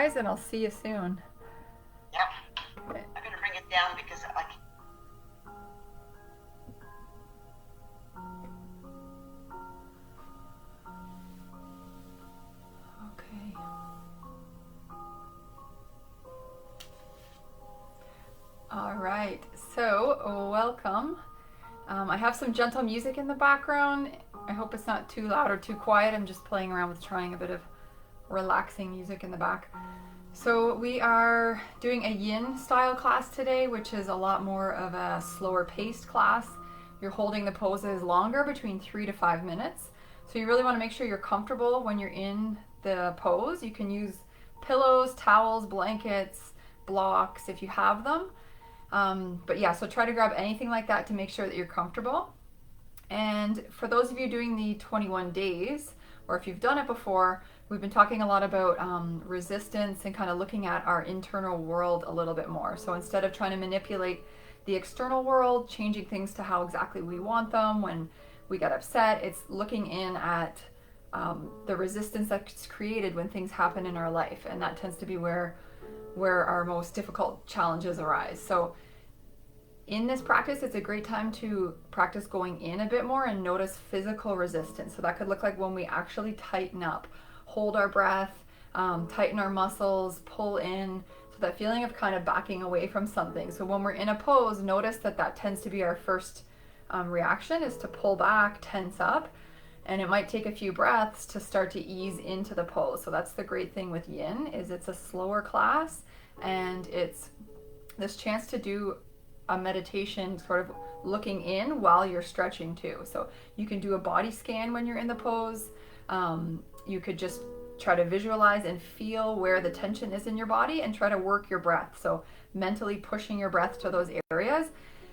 Guys, and I'll see you soon. Yep. Okay. I'm gonna bring it down because like Okay. All right. So, welcome. I have some gentle music in the background. I hope it's not too loud or too quiet. I'm just playing around with trying a bit of relaxing music in the back. So, we are doing a yin style class today, which is a lot more of a slower paced class. You're holding the poses longer, between 3 to 5 minutes. So, you really want to make sure you're comfortable when you're in the pose. You can use pillows, towels, blankets, blocks if you have them. But yeah, so try to grab anything like that to make sure that you're comfortable. And for those of you doing the 21 days, or if you've done it before, we've been talking a lot about resistance and kind of looking at our internal world a little bit more. So instead of trying to manipulate the external world, changing things to how exactly we want them when we get upset, it's looking in at the resistance that's created when things happen in our life. And that tends to be where our most difficult challenges arise. So in this practice, it's a great time to practice going in a bit more and notice physical resistance. So that could look like when we actually tighten up, hold our breath, tighten our muscles, pull in. So that feeling of kind of backing away from something. So when we're in a pose, notice that that tends to be our first reaction is to pull back, tense up. And it might take a few breaths to start to ease into the pose. So that's the great thing with yin is it's a slower class and it's this chance to do a meditation sort of looking in while you're stretching too. So you can do a body scan when you're in the pose. You could just try to visualize and feel where the tension is in your body and try to work your breath. So mentally pushing your breath to those areas.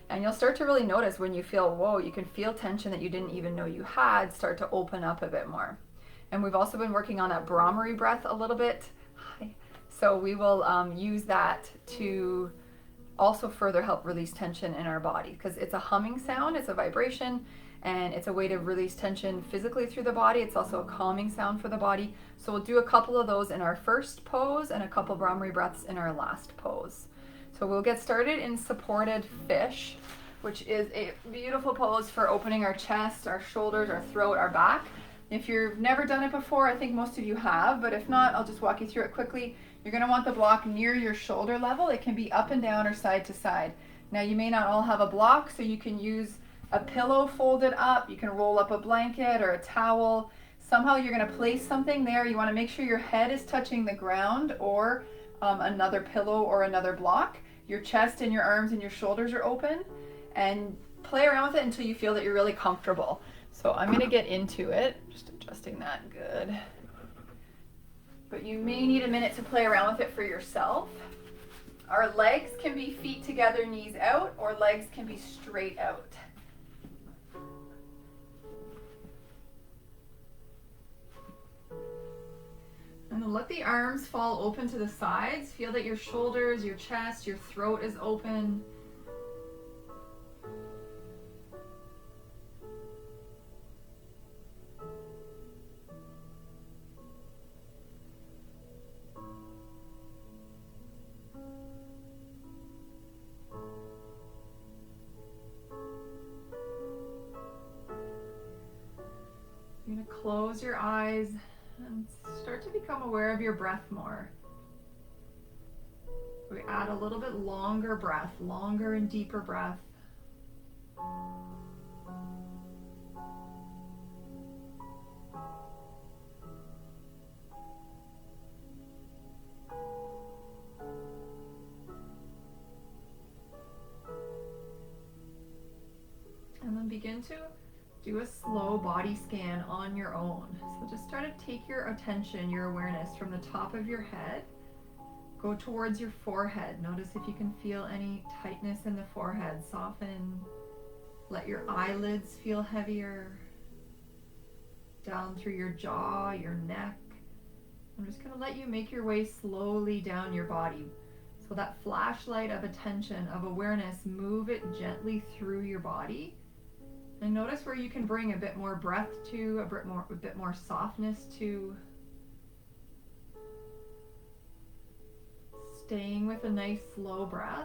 And you'll start to really notice when you feel, whoa, you can feel tension that you didn't even know you had start to open up a bit more. And we've also been working on that Brahmari breath a little bit. So we will use that to also further help release tension in our body because it's a humming sound, it's a vibration, and it's a way to release tension physically through the body. It's also a calming sound for the body. So we'll do a couple of those in our first pose and a couple Brahmari breaths in our last pose. So we'll get started in supported fish, which is a beautiful pose for opening our chest, our shoulders, our throat, our back. If you've never done it before, I think most of you have, but if not, I'll just walk you through it quickly. You're going to want the block near your shoulder level. It can be up and down or side to side. Now, you may not all have a block, so you can use a pillow folded up. You can roll up a blanket or a towel. Somehow you're going to place something there. You want to make sure your head is touching the ground or another pillow or another block. Your chest and your arms and your shoulders are open, and play around with it until you feel that you're really comfortable. So I'm going to get into it. Just adjusting that. Good. But you may need a minute to play around with it for yourself. Our legs can be feet together, knees out, or legs can be straight out. And then let the arms fall open to the sides. Feel that your shoulders, your chest, your throat is open. You're going to close your eyes and start to become aware of your breath more. We add a little bit longer breath, longer and deeper breath. And then begin to do a slow body scan on your own. So just try to take your attention, your awareness from the top of your head. Go towards your forehead. Notice if you can feel any tightness in the forehead. Soften. Let your eyelids feel heavier. Down through your jaw, your neck. I'm just going to let you make your way slowly down your body. So that flashlight of attention, of awareness, move it gently through your body. And notice where you can bring a bit more breath to, a bit more softness to. Staying with a nice slow breath.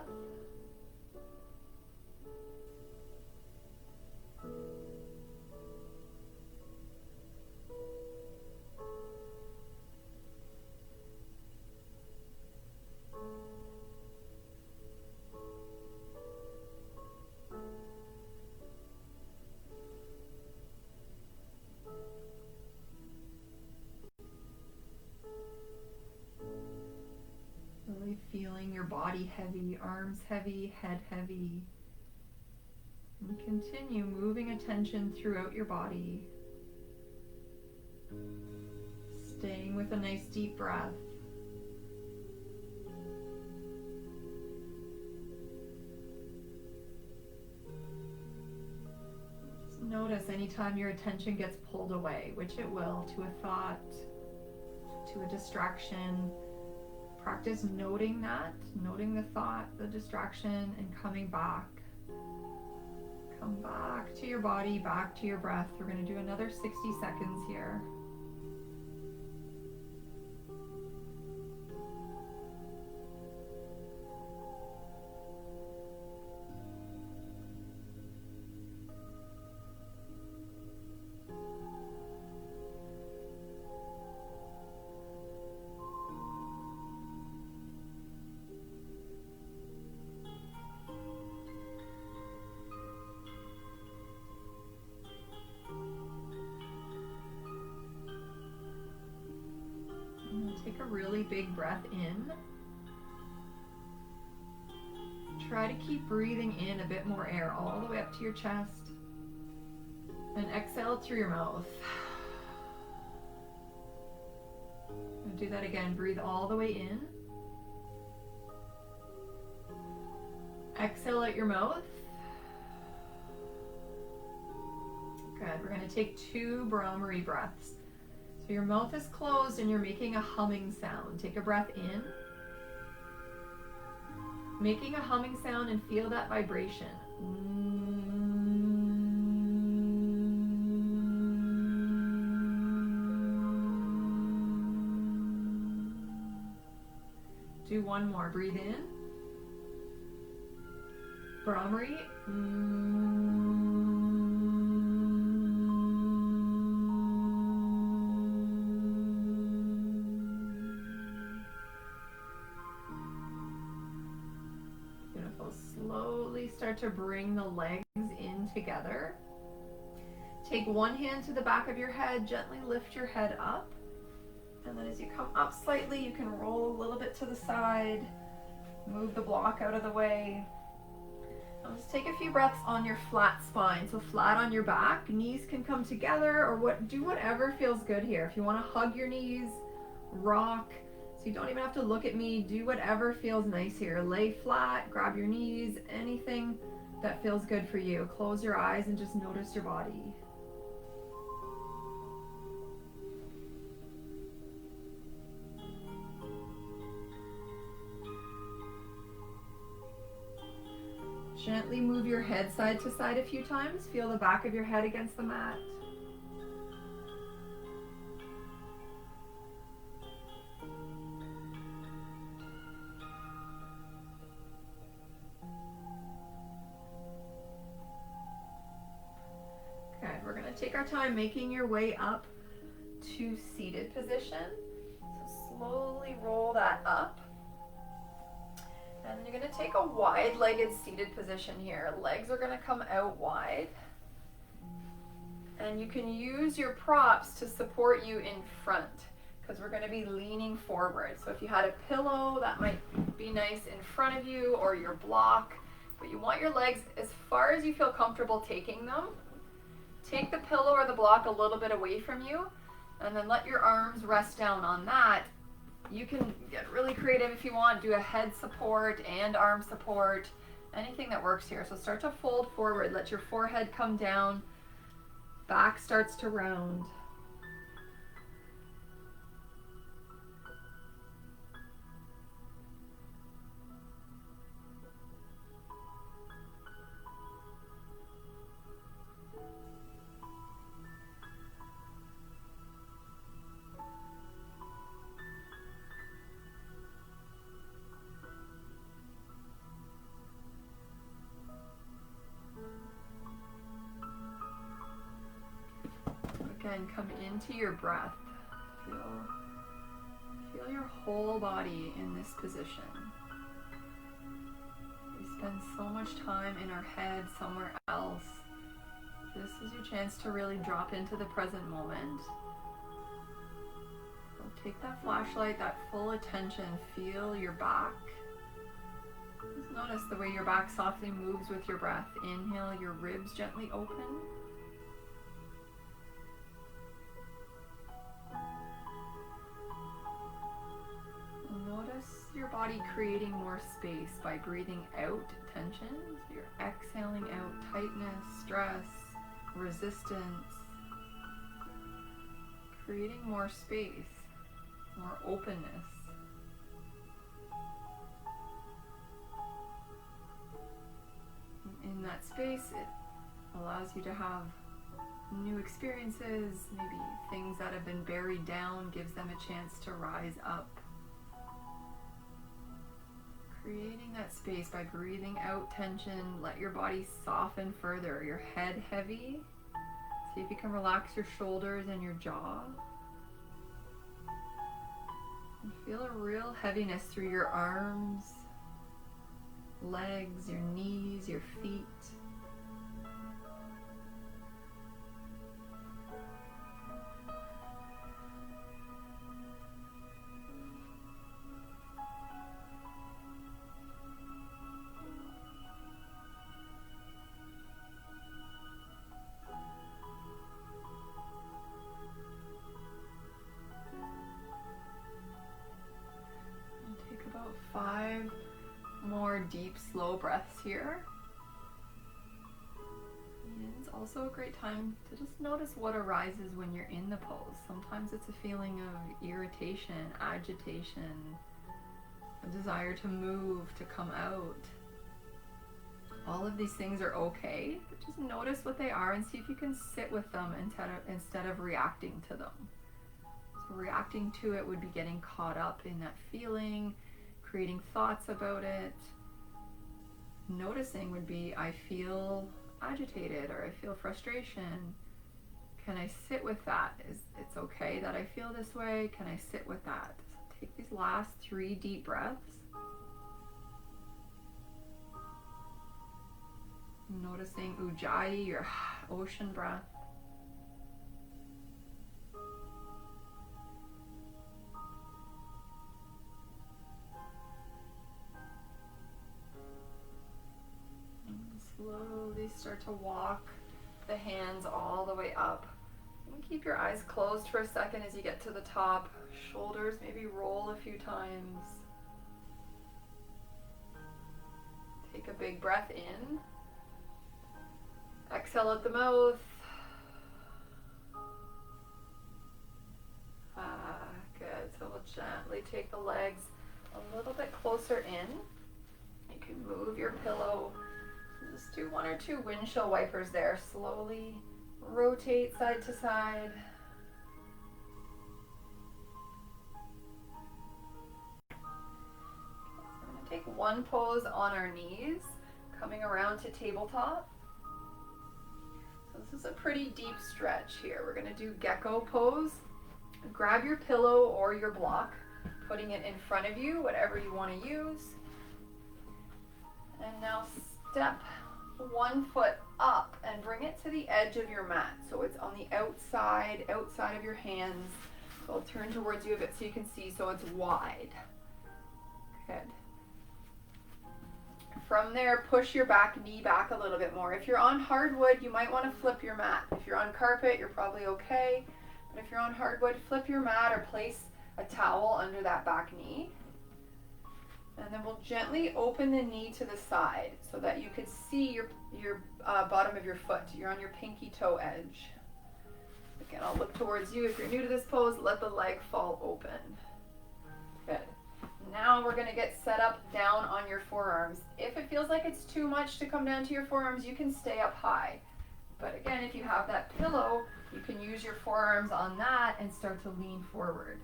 Really feeling your body heavy, arms heavy, head heavy. And continue moving attention throughout your body. Staying with a nice deep breath. Just notice anytime your attention gets pulled away, which it will, to a thought, to a distraction. Practice noting that, noting the thought, the distraction, and coming back. Come back to your body, back to your breath. We're going to do another 60 seconds here. Take a really big breath in. Try to keep breathing in a bit more air all the way up to your chest. And exhale through your mouth. And do that again. Breathe all the way in. Exhale out your mouth. Good. We're going to take 2 Brahmari breaths. So your mouth is closed and you're making a humming sound. Take a breath in. Making a humming sound and feel that vibration. Do one more. Breathe in. Brahmari. Slowly start to bring the legs in together. Take one hand to the back of your head, gently lift your head up. And then as you come up slightly, you can roll a little bit to the side, move the block out of the way. Now just take a few breaths on your flat spine, so flat on your back. Knees can come together or do whatever feels good here. If you want to hug your knees, rock. So you don't even have to look at me. Do whatever feels nice here. Lay flat, grab your knees, anything that feels good for you. Close your eyes and just notice your body. Gently move your head side to side a few times. Feel the back of your head against the mat. Okay, we're going to take our time making your way up to seated position. So slowly roll that up. And you're going to take a wide-legged seated position here. Legs are going to come out wide. And you can use your props to support you in front because we're going to be leaning forward. So if you had a pillow, that might be nice in front of you, or your block. But you want your legs as far as you feel comfortable taking them. Take the pillow or the block a little bit away from you, and then let your arms rest down on that. You can get really creative if you want. Do a head support and arm support, anything that works here. So start to fold forward. Let your forehead come down. Back starts to round. Again, come into your breath. Feel your whole body in this position. We spend so much time in our head somewhere else. This is your chance to really drop into the present moment. So take that flashlight, that full attention, feel your back. Just notice the way your back softly moves with your breath. Inhale, your ribs gently open. Notice your body creating more space by breathing out tension. So you're exhaling out tightness, stress, resistance. Creating more space, more openness. In that space, it allows you to have new experiences, maybe things that have been buried down, gives them a chance to rise up. Creating that space by breathing out tension, let your body soften further. Your head heavy. See if you can relax your shoulders and your jaw. And feel a real heaviness through your arms, legs, your knees, your feet. About 5 more deep, slow breaths here. And it's also a great time to just notice what arises when you're in the pose. Sometimes it's a feeling of irritation, agitation, a desire to move, to come out. All of these things are okay, but just notice what they are and see if you can sit with them instead of reacting to them. So reacting to it would be getting caught up in that feeling, creating thoughts about it. Noticing would be, I feel agitated or I feel frustration. Can I sit with that? It's okay that I feel this way. Can I sit with that? So take these last 3 deep breaths. Noticing Ujjayi, your ocean breath. Slowly start to walk the hands all the way up. And keep your eyes closed for a second as you get to the top. Shoulders maybe roll a few times. Take a big breath in. Exhale at the mouth. Good. So we'll gently take the legs a little bit closer in. You can move your pillow. Just do 1 or 2 windshield wipers there. Slowly rotate side to side. So I'm going to take one pose on our knees, coming around to tabletop. So this is a pretty deep stretch here. We're going to do gecko pose. Grab your pillow or your block, putting it in front of you, whatever you want to use. And now step 1 foot up and bring it to the edge of your mat. So it's on the outside of your hands. So I'll turn towards you a bit so you can see, so it's wide. Good. From there, push your knee back a little bit more. If you're on hardwood, you might want to flip your mat. If you're on carpet, you're probably okay. But if you're on hardwood, flip your mat or place a towel under that back knee. And then we'll gently open the knee to the side so that you could see your bottom of your foot. You're on your pinky toe edge. Again, I'll look towards you. If you're new to this pose, let the leg fall open. Good. Now we're going to get set up down on your forearms. If it feels like it's too much to come down to your forearms, you can stay up high. But again, if you have that pillow, you can use your forearms on that and start to lean forward.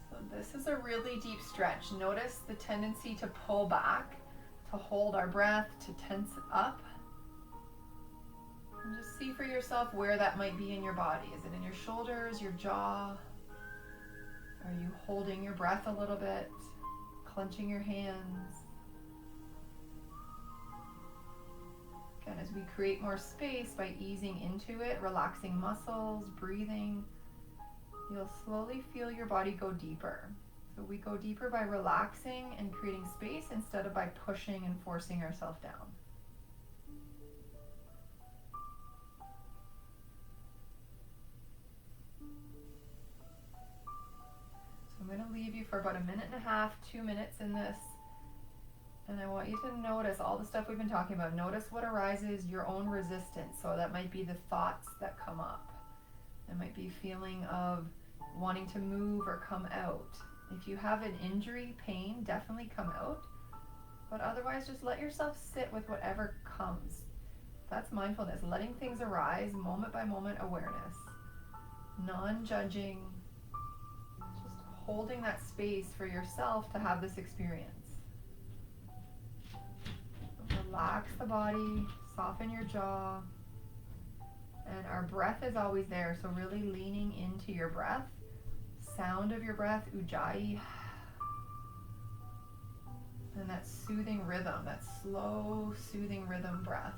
So this is a really deep stretch. Notice the tendency to pull back, to hold our breath, to tense up. And just see for yourself where that might be in your body. Is it in your shoulders, your jaw? Are you holding your breath a little bit? Clenching your hands? Again, as we create more space by easing into it, relaxing muscles, breathing, you'll slowly feel your body go deeper. So we go deeper by relaxing and creating space instead of by pushing and forcing ourselves down. So I'm going to leave you for about 1.5 minutes, 2 minutes in this. And I want you to notice all the stuff we've been talking about. Notice what arises, your own resistance. So that might be the thoughts that come up. It might be feeling of wanting to move or come out. If you have an injury, pain, definitely come out. But otherwise, just let yourself sit with whatever comes. That's mindfulness, letting things arise, moment by moment awareness. Non-judging, just holding that space for yourself to have this experience. Relax the body, soften your jaw, and our breath is always there, so really leaning into your breath. Sound of your breath, ujjayi, and that soothing rhythm, that slow, soothing rhythm breath.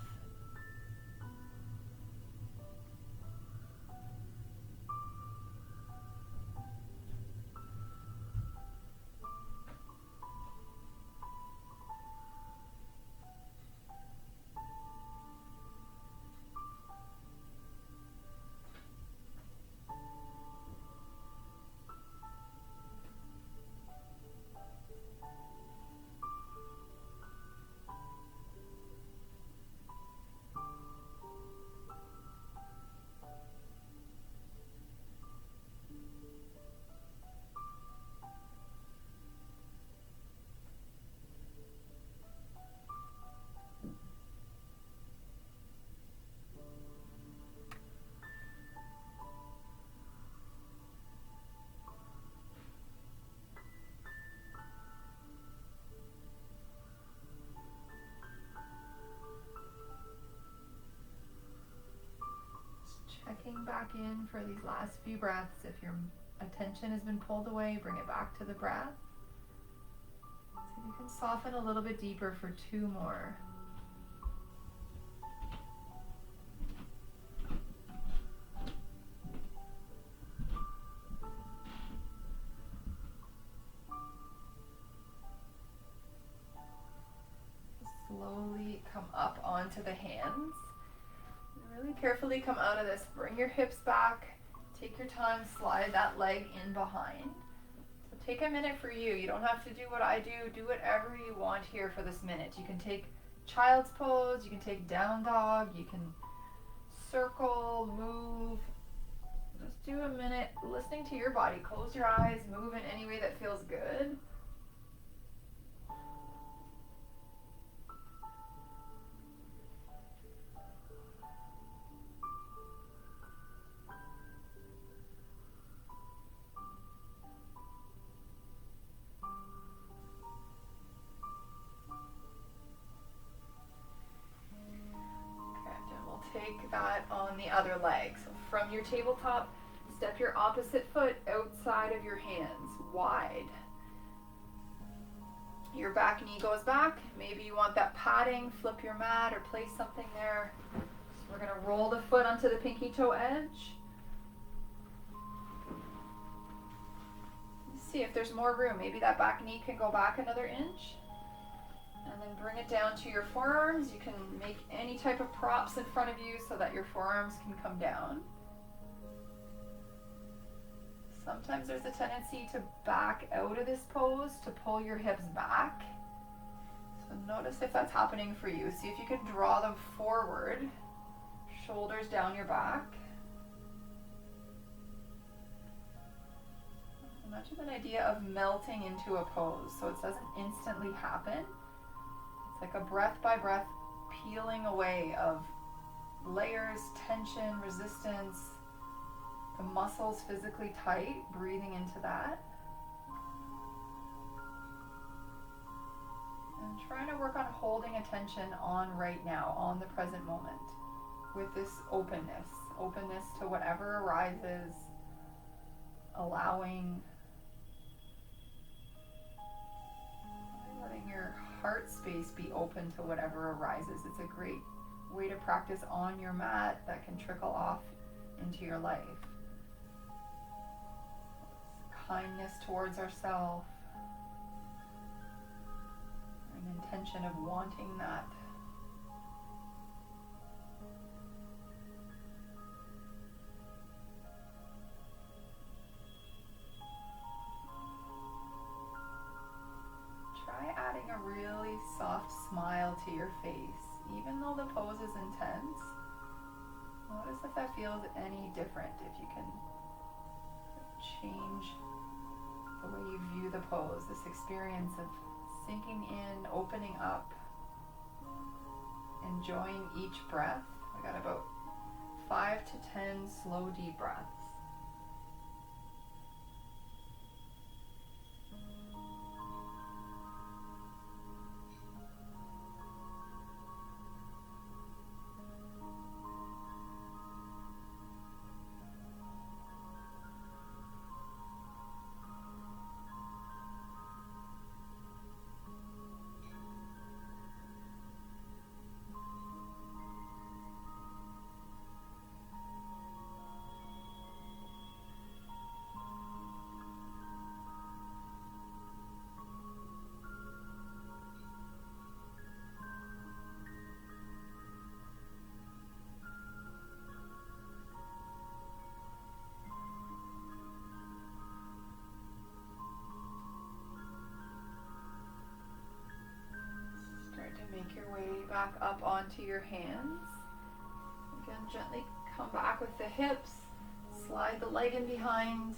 Checking back in for these last few breaths. If your attention has been pulled away, bring it back to the breath. See if you can soften a little bit deeper for 2 more. Slowly come up onto the hands. Really carefully come out of this. Bring your hips back. Take your time. Slide that leg in behind. So take a minute for you. You don't have to do what I do. Do whatever you want here for this minute. You can take child's pose. You can take down dog. You can circle, move. Just do a minute listening to your body. Close your eyes. Move in any way that feels good. Take that on the other leg. So from your tabletop, step your opposite foot outside of your hands, wide. Your back knee goes back. Maybe you want that padding, flip your mat or place something there. So we're going to roll the foot onto the pinky toe edge. See if there's more room. Maybe that back knee can go back another inch. And then bring it down to your forearms. You can make any type of props in front of you so that your forearms can come down. Sometimes there's a tendency to back out of this pose, to pull your hips back. So notice if that's happening for you. See if you can draw them forward, shoulders down your back. Imagine an idea of melting into a pose so it doesn't instantly happen. Like a breath by breath peeling away of layers, tension, resistance, the muscles physically tight, breathing into that. And trying to work on holding attention on right now, on the present moment, with this openness to whatever arises, allowing, letting your heart space be open to whatever arises. It's a great way to practice on your mat that can trickle off into your life. Kindness towards ourselves, an intention of wanting that. Try adding a really soft smile to your face, even though the pose is intense. Notice if that feels any different, if you can change the way you view the pose, this experience of sinking in, opening up, enjoying each breath. We got about 5 to 10 slow, deep breaths. Make your way back up onto your hands. Again, gently come back with the hips. Slide the leg in behind.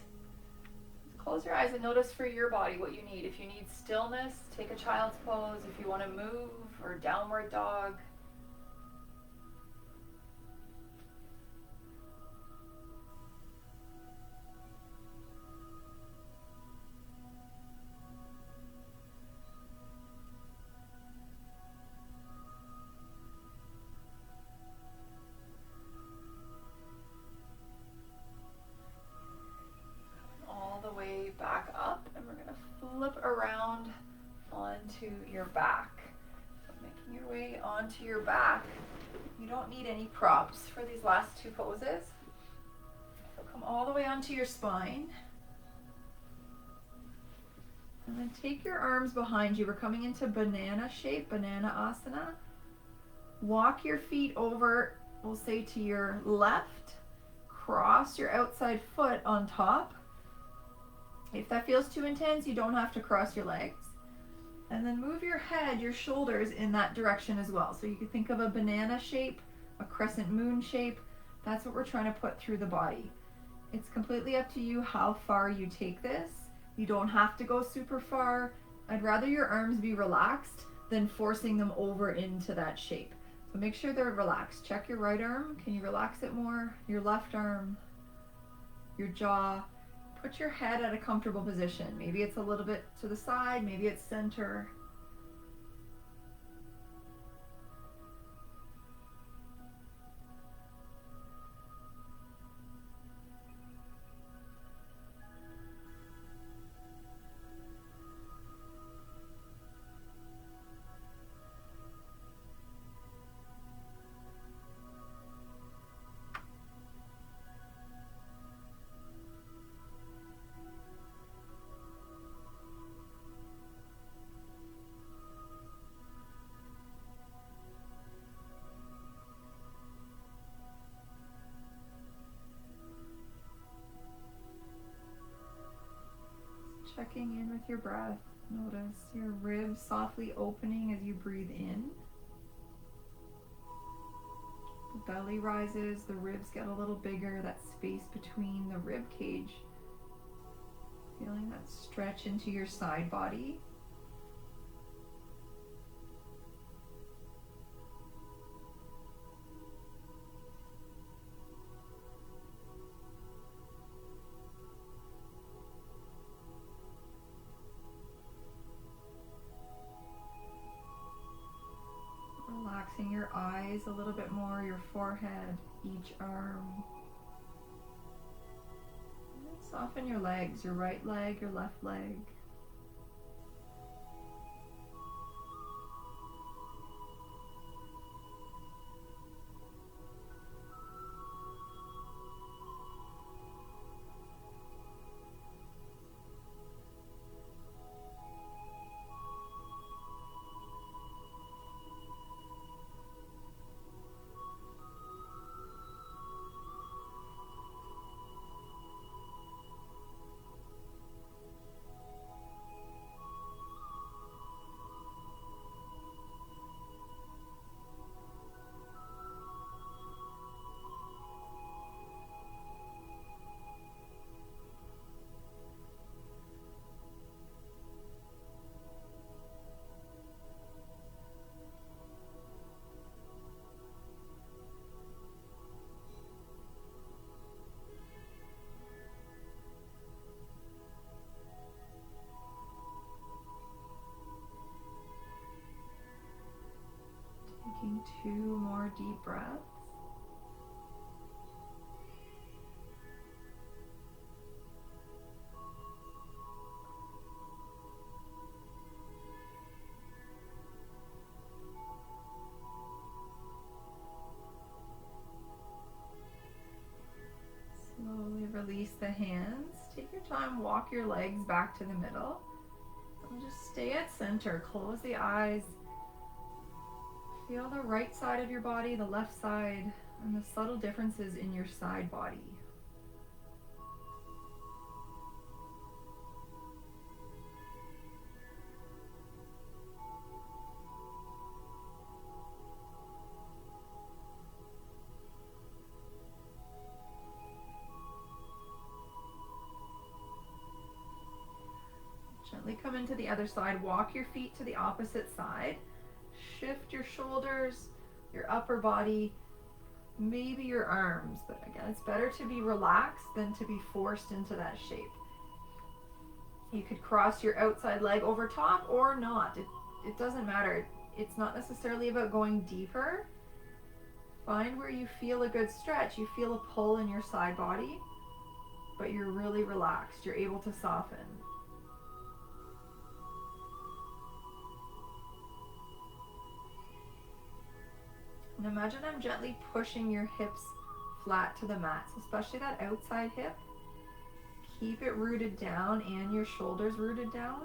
Close your eyes and notice for your body what you need. If you need stillness, take a child's pose. If you want to move, or downward dog. Back up, and we're going to flip around onto your back. So making your way onto your back. You don't need any props for these last two poses. So come all the way onto your spine. And then take your arms behind you. We're coming into banana shape, banana asana. Walk your feet over, we'll say to your left. Cross your outside foot on top. If that feels too intense, you don't have to cross your legs. And then move your head, your shoulders in that direction as well. So you can think of a banana shape, a crescent moon shape. That's what we're trying to put through the body. It's completely up to you how far you take this. You don't have to go super far. I'd rather your arms be relaxed than forcing them over into that shape. So make sure they're relaxed. Check your right arm. Can you relax it more? Your left arm, your jaw. Put your head at a comfortable position. Maybe it's a little bit to the side, maybe it's center. Checking in with your breath. Notice your ribs softly opening as you breathe in. The belly rises, the ribs get a little bigger, that space between the rib cage. Feeling that stretch into your side body. your eyes a little bit more, your forehead, each arm. And soften your legs, your right leg, your left leg. Taking 2 more deep breaths. Slowly release the hands. Take your time, walk your legs back to the middle. And just stay at center. Close the eyes. Feel the right side of your body, the left side, and the subtle differences in your side body. Gently come into the other side. Walk your feet to the opposite side. Shift your shoulders, your upper body, maybe your arms. But again, it's better to be relaxed than to be forced into that shape. You could cross your outside leg over top or not. It doesn't matter. It's not necessarily about going deeper. Find where you feel a good stretch. You feel a pull in your side body, but you're really relaxed. You're able to soften. And imagine I'm gently pushing your hips flat to the mat, so especially that outside hip. Keep it rooted down and your shoulders rooted down.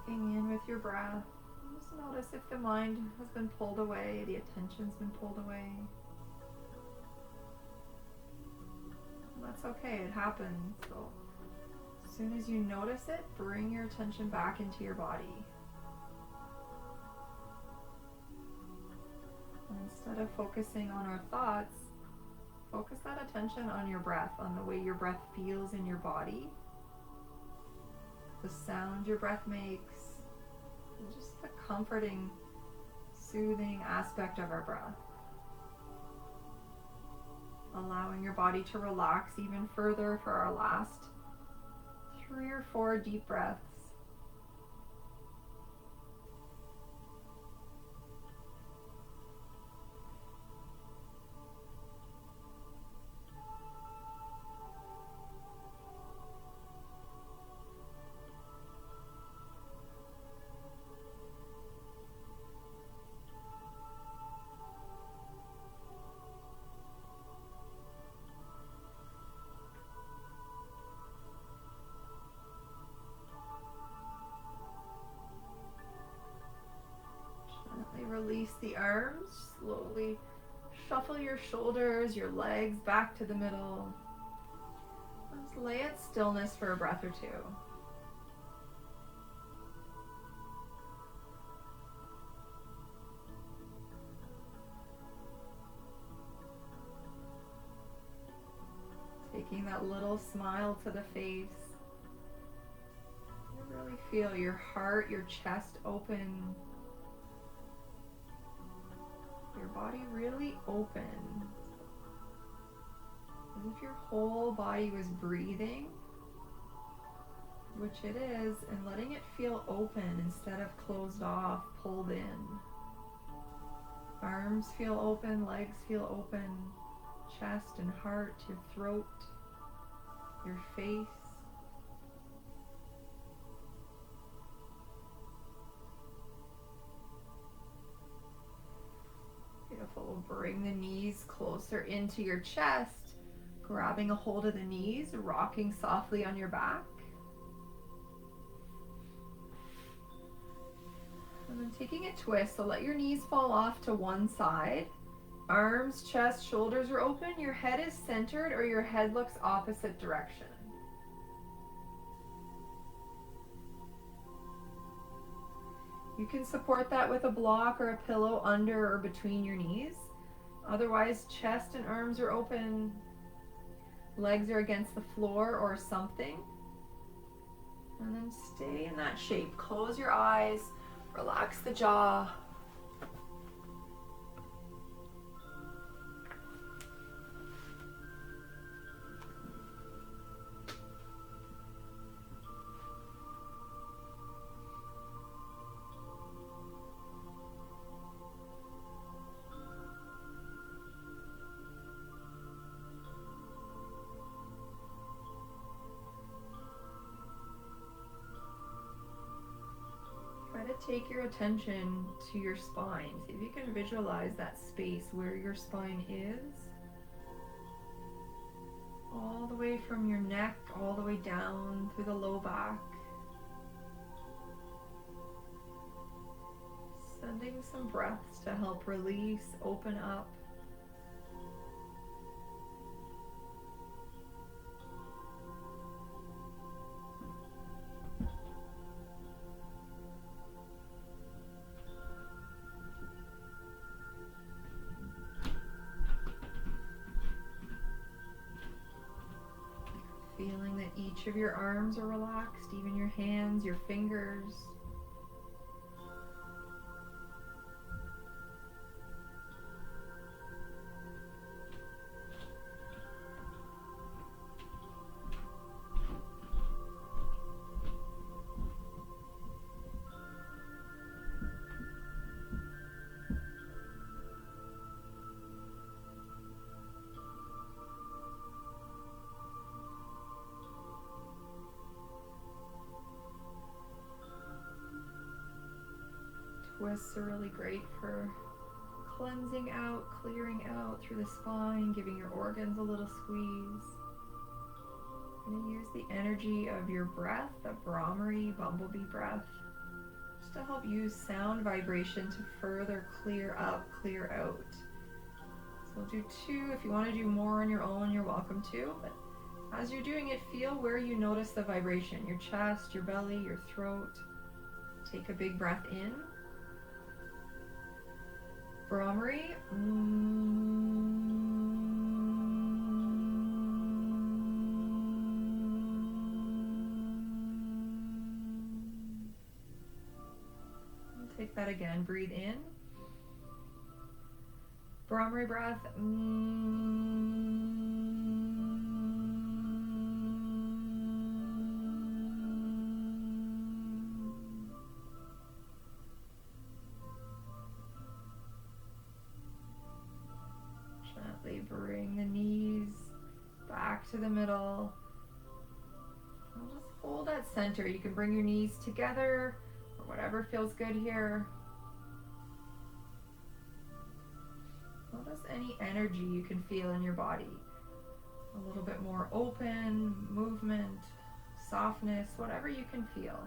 Checking in with your breath. Just notice if the mind has been pulled away, the attention's been pulled away. That's okay, it happens. So as soon as you notice it, bring your attention back into your body. And instead of focusing on our thoughts, focus that attention on your breath, on the way your breath feels in your body, the sound your breath makes, and just the comforting, soothing aspect of our breath. Allowing your body to relax even further for our last 3 or 4 deep breaths. release the arms. Slowly shuffle your shoulders, your legs back to the middle. Just lay at stillness for a breath or two. Taking that little smile to the face. You really feel your heart, your chest open. Your body really open. As if your whole body was breathing, which it is, and letting it feel open instead of closed off, pulled in. Arms feel open, legs feel open, chest and heart, your throat, your face. Beautiful. Bring the knees closer into your chest, grabbing a hold of the knees, rocking softly on your back. And then taking a twist, so let your knees fall off to one side. Arms, chest, shoulders are open. Your head is centered or your head looks opposite direction. You can support that with a block or a pillow under or between your knees. Otherwise, chest and arms are open. Legs are against the floor or something. And then stay in that shape. Close your eyes. Relax the jaw. Try to take your attention to your spine. See if you can visualize that space where your spine is. All the way from your neck, all the way down through the low back. Sending some breaths to help release, open up. Feeling that each of your arms are relaxed, even your hands, your fingers. Twists are really great for cleansing out, clearing out through the spine, giving your organs a little squeeze. I'm going to use the energy of your breath, the Brahmari bumblebee breath, just to help use sound vibration to further clear up, clear out. So we'll do 2. If you want to do more on your own, you're welcome to. But as you're doing it, feel where you notice the vibration, your chest, your belly, your throat. Take a big breath in. Brahmari. Take that again. Breathe in. Brahmari breath. Gently bring the knees back to the middle. And just hold at center. You can bring your knees together or whatever feels good here. Notice any energy you can feel in your body. A little bit more open, movement, softness, whatever you can feel.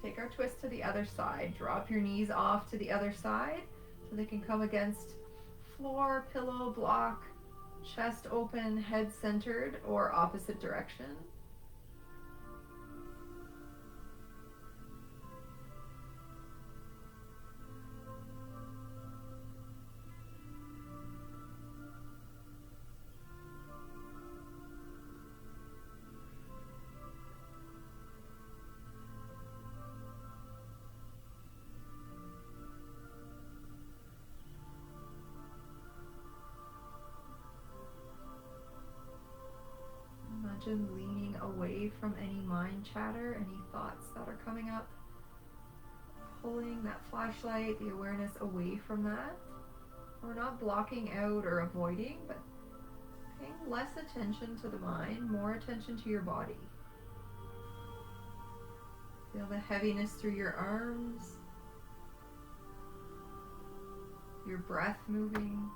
take our twist to the other side. Drop your knees off to the other side so they can come against floor, pillow, block, chest open, head centered, or opposite direction. Imagine leaning away from any mind chatter, any thoughts that are coming up. Pulling that flashlight, the awareness away from that. We're not blocking out or avoiding, but paying less attention to the mind, more attention to your body. Feel the heaviness through your arms, your breath moving.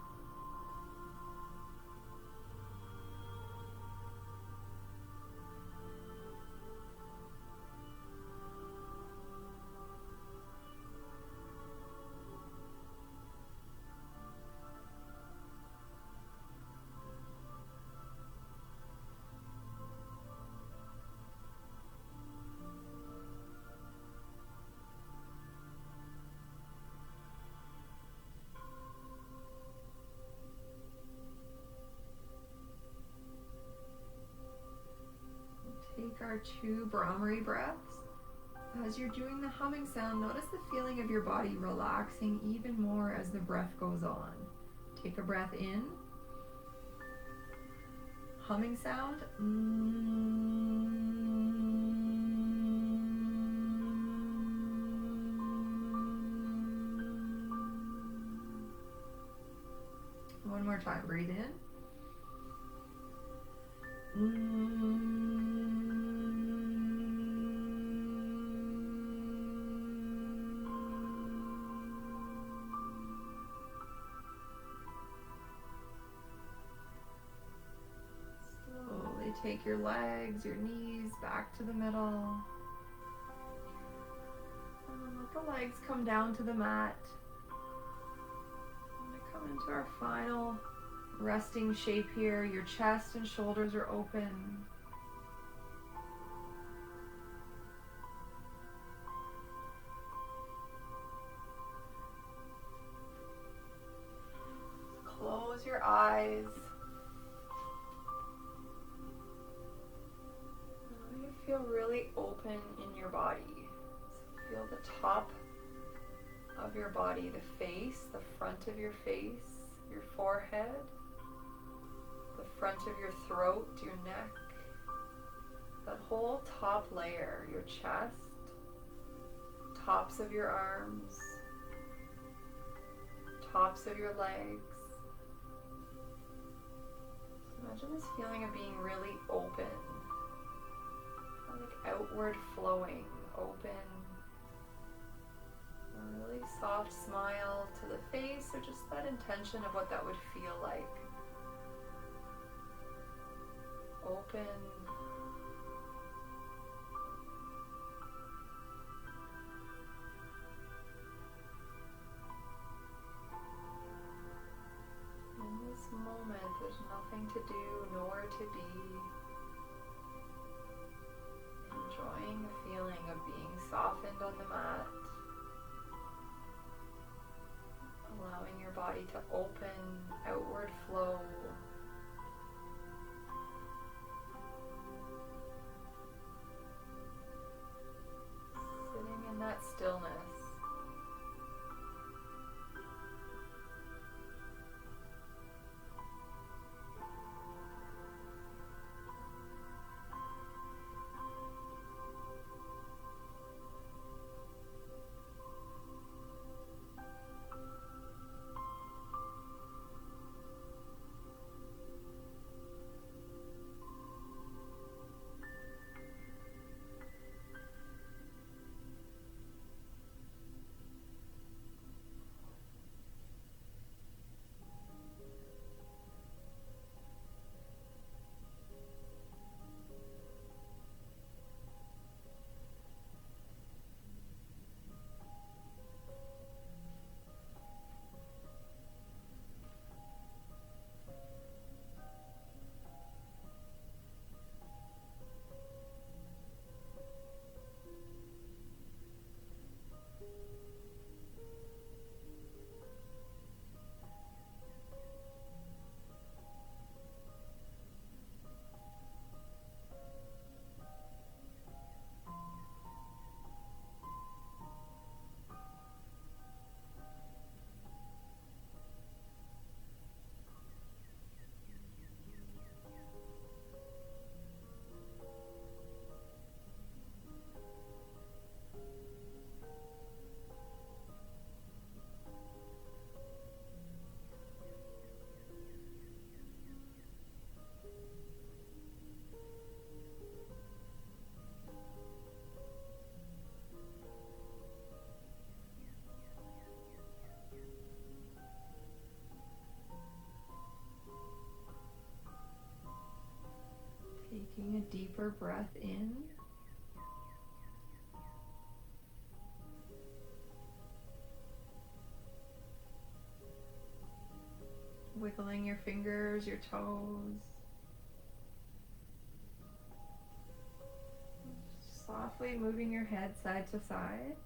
Take our 2 Brahmari breaths. As you're doing the humming sound, notice the feeling of your body relaxing even more as the breath goes on. Take a breath in. Humming sound. One more time. Breathe in. Slowly take your legs, your knees back to the middle. And let the legs come down to the mat. I'm going to come into our final resting shape here. Your chest and shoulders are open. Close your eyes. Now you feel really open in your body. So feel the top of your body, the face, the front of your face, your forehead, the front of your throat, your neck, that whole top layer, your chest, tops of your arms, tops of your legs. Imagine this feeling of being really open, like outward flowing, open. A really soft smile to the face, or just that intention of what that would feel like. Open. In this moment, there's nothing to do nor to be. Enjoying the feeling of being softened on the mat. Allowing your body to open, outward flow. Sitting in that stillness. deeper breath in. Wiggling your fingers, your toes. Softly moving your head side to side.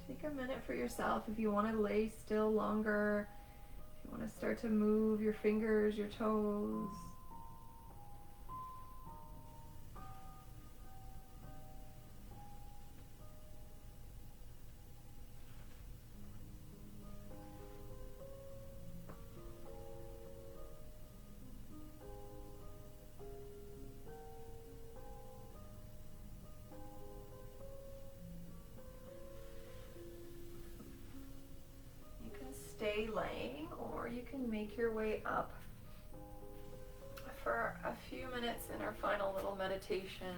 Take a minute for yourself if you want to lay still longer, if you want to start to move your fingers, your toes. Stay laying, or you can make your way up for a few minutes in our final little meditation.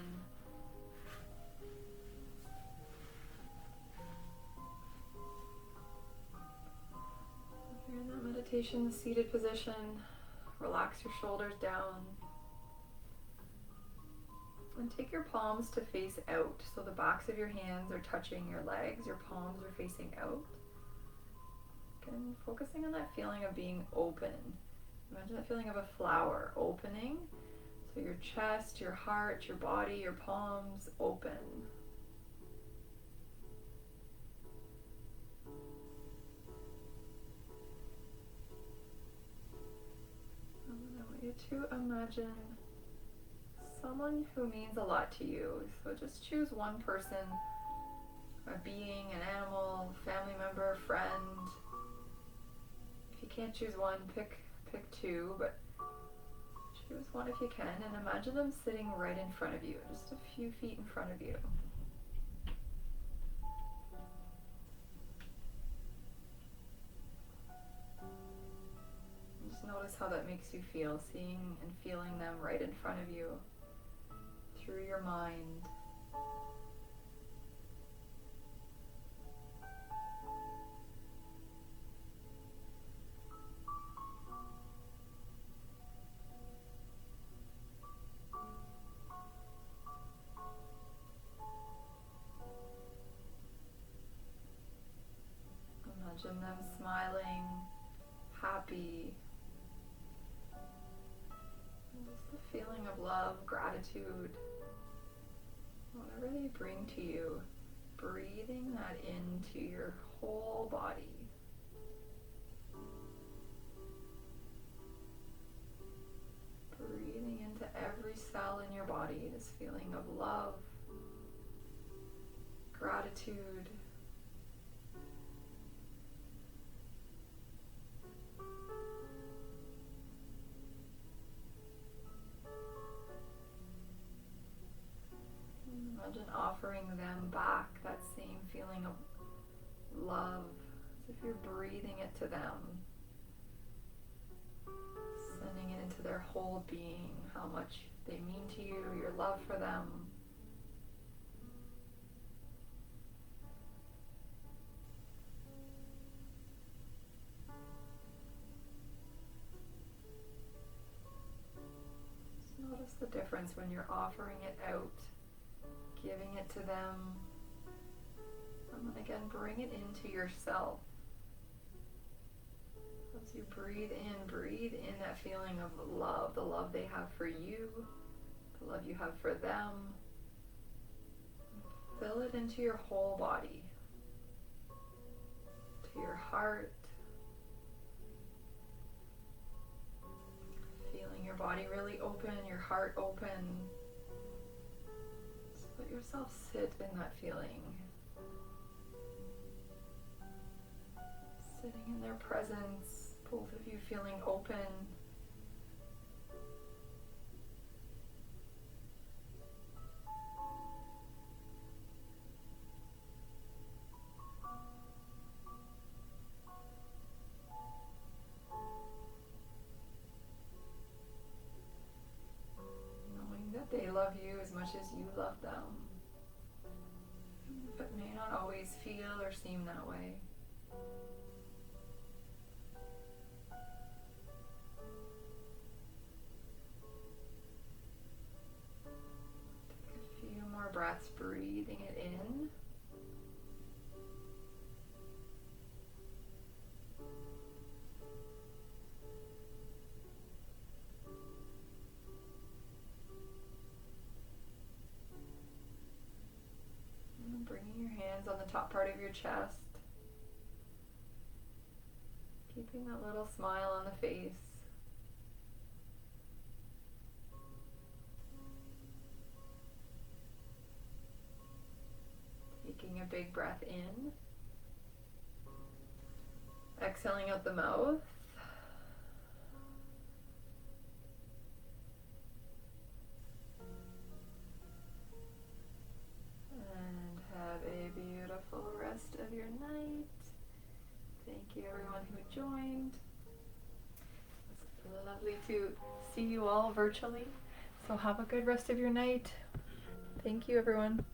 If you're in that meditation seated position, relax your shoulders down and take your palms to face out, so the backs of your hands are touching your legs, your palms are facing out. And focusing on that feeling of being open. Imagine that feeling of a flower opening. So your chest, your heart, your body, your palms open. And then I want you to imagine someone who means a lot to you. So just choose one person, a being, an animal, family member, friend. If you can't choose one, pick two, but choose one if you can, and imagine them sitting right in front of you, just a few feet in front of you. Just notice how that makes you feel, seeing and feeling them right in front of you through your mind. Imagine them smiling, happy. And just the feeling of love, gratitude, whatever they bring to you, breathing that into your whole body. Breathing into every cell in your body, this feeling of love, gratitude. Imagine offering them back that same feeling of love, as if you're breathing it to them, sending it into their whole being, how much they mean to you, your love for them. Just notice the difference when you're offering it out, giving it to them, and then again bring it into yourself. As you breathe in that feeling of love, the love they have for you, the love you have for them. Fill it into your whole body, to your heart, feeling your body really open, your heart open. Let yourself sit in that feeling. Sitting in their presence, both of you feeling open. Knowing that they love much as you love them, but may not always feel or seem that way. Take a few more breaths, breathing it in. Bringing your hands on the top part of your chest. Keeping that little smile on the face. Taking a big breath in. Exhaling out the mouth. And have a beautiful rest of your night. Thank you everyone who joined. It's lovely to see you all virtually. So have a good rest of your night. Thank you everyone.